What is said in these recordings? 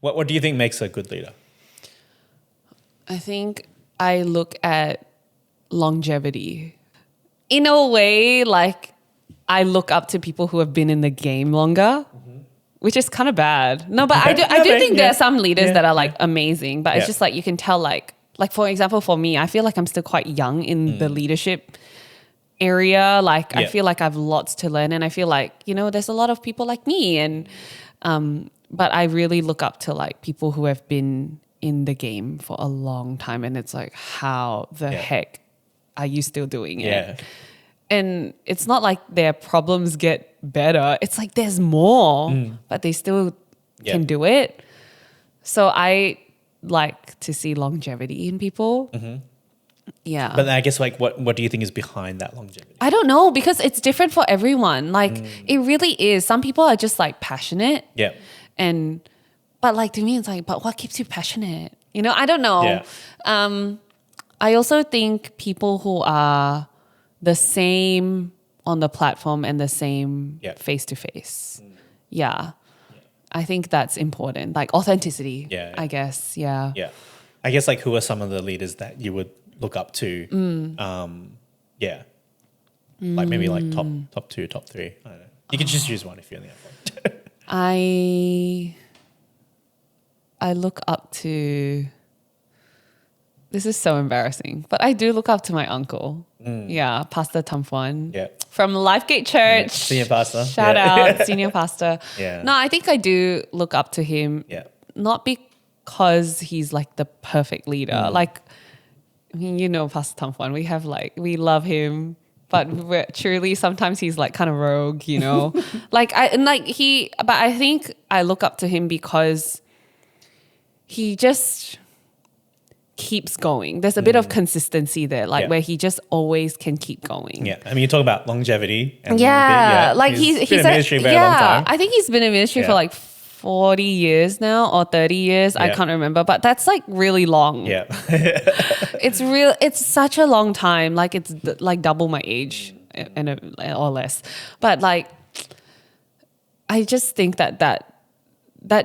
What do you think makes a good leader? I think I look at longevity. In a way, like I look up to people who have been in the game longer, which is kind of bad. No, but I do think there are some leaders that are like amazing, but it's just like you can tell like for example, for me, I feel like I'm still quite young in the leadership area. Like I feel like I have lots to learn, and I feel like, you know, there's a lot of people like me, and but I really look up to like people who have been in the game for a long time, and it's like, how the heck are you still doing it? And it's not like their problems get better. It's like there's more, but they still can do it. So I like to see longevity in people. Yeah. But I guess like what do you think is behind that longevity? I don't know, because it's different for everyone. Like it really is. Some people are just like passionate. Yeah. But like to me, it's like, but what keeps you passionate? You know, I don't know. Yeah. I also think people who are the same on the platform and the same face to face. Yeah. I think that's important. Like authenticity, I guess. Yeah. Yeah. I guess like who are some of the leaders that you would look up to? Like maybe like top 2, top 3. I don't know. You can just choose one if you only have one. I look up to, this is so embarrassing, but I do look up to my uncle. Yeah, Pastor Tamfuan. Yeah. From Lifegate Church. Senior pastor. Shout out, senior pastor. Yeah. No, I think I do look up to him. Yeah. Not because he's like the perfect leader. Like, I mean, you know, Pastor Tamfuan, we love him, but truly sometimes he's like kind of rogue, you know. But I think I look up to him because he just keeps going. There's a bit of consistency there, like where he just always can keep going. Yeah. I mean, you talk about longevity. And like he's been in ministry a very long time. I think he's been in ministry for like 40 years now or 30 years. I can't remember, but that's like really long. Yeah. It's such a long time. Like it's like double my age or less. But like, I just think that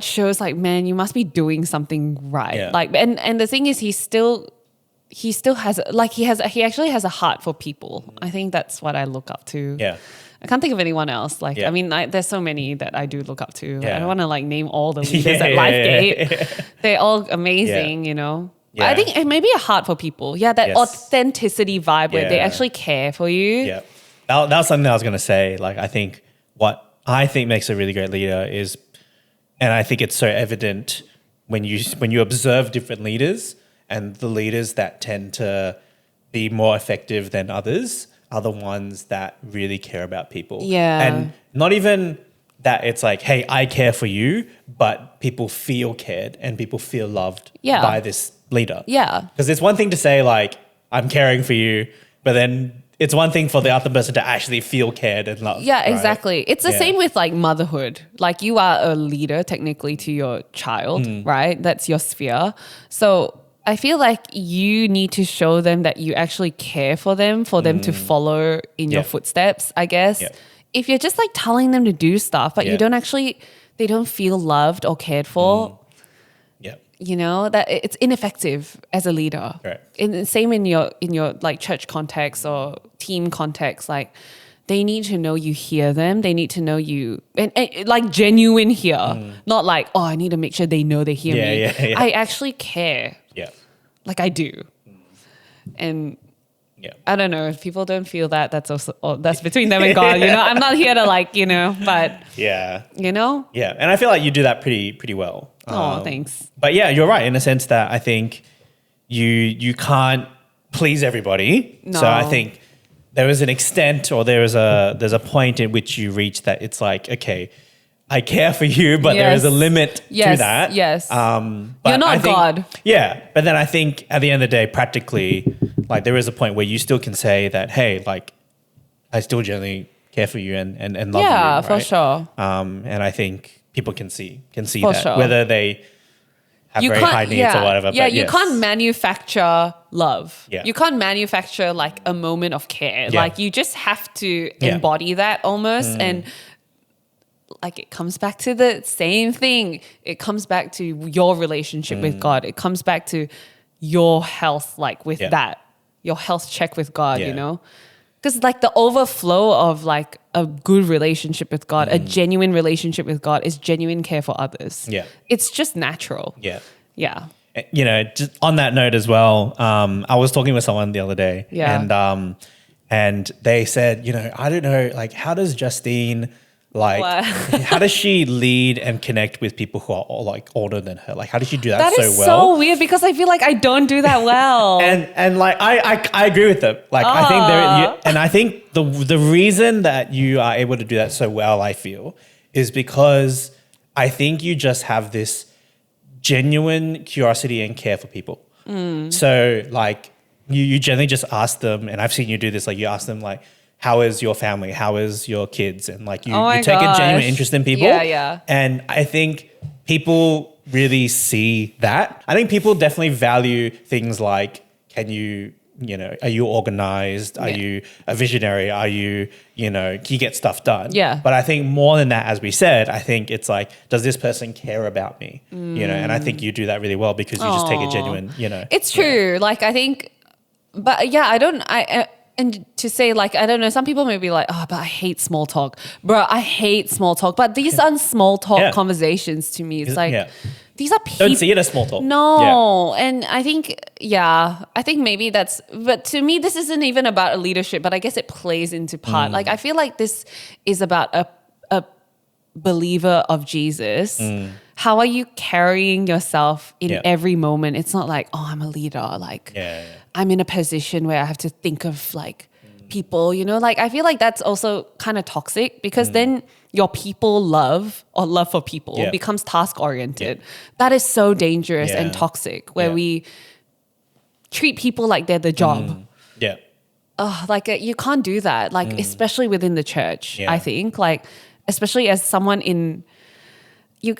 shows like, man, you must be doing something right. Yeah. Like, and the thing is, he still has, like, he actually has a heart for people. I think that's what I look up to. Yeah. I can't think of anyone else. Like, I mean, there's so many that I do look up to. Yeah. I don't want to like name all the leaders at Lifegate. They're all amazing, you know. Yeah. I think maybe a heart for people. Yeah, that authenticity vibe where they actually care for you. Yeah. That was something I was going to say. Like, I think what I think makes a really great leader is, and I think it's so evident when you observe different leaders, and the leaders that tend to be more effective than others are the ones that really care about people. Yeah. And not even that it's like, hey, I care for you, but people feel cared and people feel loved by this leader. Yeah. Because it's one thing to say like, I'm caring for you, but then it's one thing for the other person to actually feel cared and loved. Yeah, right? exactly. It's the same with like motherhood. Like you are a leader technically to your child, right? That's your sphere. So I feel like you need to show them that you actually care for them to follow in your footsteps, I guess. Yeah. If you're just like telling them to do stuff, but you don't actually, they don't feel loved or cared for, you know, that it's ineffective as a leader. Right. And same in your like church context or team context, like they need to know you hear them. They need to know you and like genuine hear, not like, oh, I need to make sure they know they hear me. Yeah. I actually care. Yeah. Like I do. And I don't know if people don't feel that, that's also, that's between them and God, you know, I'm not here to like, you know, but you know? Yeah. And I feel like you do that pretty well. Oh, thanks. But yeah, you're right in the sense that I think you can't please everybody. No. So I think there is an extent or there's a point in which you reach that it's like, okay, I care for you, but there is a limit to that. Yes. But you're not God. Yeah. But then I think at the end of the day, practically, like there is a point where you still can say that, hey, like I still genuinely care for you and love you. Yeah, right? for sure. And I think people can see For that, sure. whether they have very high needs or whatever. Yeah, but you can't manufacture love. Yeah. You can't manufacture like a moment of care. Yeah. Like you just have to embody that almost. And like it comes back to the same thing. It comes back to your relationship with God. It comes back to your health, like with that, your health check with God, you know? Because like the overflow of like a good relationship with God, a genuine relationship with God is genuine care for others. Yeah. It's just natural. Yeah. Yeah. You know, just on that note as well, I was talking with someone the other day, and they said, you know, I don't know, like, how does Justine, like, What? how does she lead and connect with people who are all, like older than her? Like, how does she do that, That so is well? so weird because I feel like I don't do that well. And like I agree with them. Like I think and I think the reason that you are able to do that so well, I feel, is because I think you just have this genuine curiosity and care for people. So like you generally just ask them, and I've seen you do this, like you ask them like, how is your family? How is your kids? And like you take a genuine interest in people. Yeah. And I think people really see that. I think people definitely value things like, can you know, are you organized? Are you a visionary? Are you, you know, can you get stuff done? Yeah. But I think more than that, as we said, I think it's like, does this person care about me? You know, and I think you do that really well because you just take a genuine, you know. It's true. Like I think, but yeah, and to say like, I don't know, some people may be like, oh, but I hate small talk. Bro, I hate small talk. But these aren't small talk conversations to me. It's like, these are people. Don't see it as small talk. No. And I think, I think maybe that's, but to me, this isn't even about a leadership, but I guess it plays into part. Like, I feel like this is about a believer of Jesus. How are you carrying yourself in every moment? It's not like, oh, I'm a leader. Like, I'm in a position where I have to think of like people, you know, like I feel like that's also kind of toxic because then your people love for people becomes task oriented. That is so dangerous and toxic where we treat people like they're the job. Like you can't do that. Like especially within the church, I think like, especially as someone in, you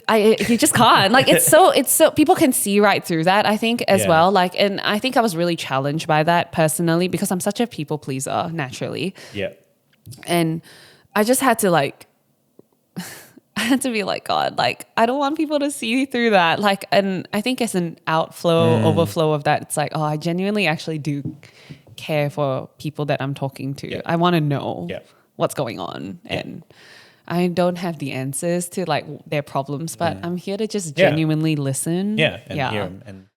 just can't. Like it's so people can see right through that, I think, as well. Like, and I think I was really challenged by that personally because I'm such a people pleaser naturally. And I just had to like, I had to be like, God, like I don't want people to see through that. Like, and I think as an overflow of that, it's like, oh, I genuinely actually do care for people that I'm talking to. I want to know what's going on and I don't have the answers to like their problems, but I'm here to just genuinely listen. And hear them. And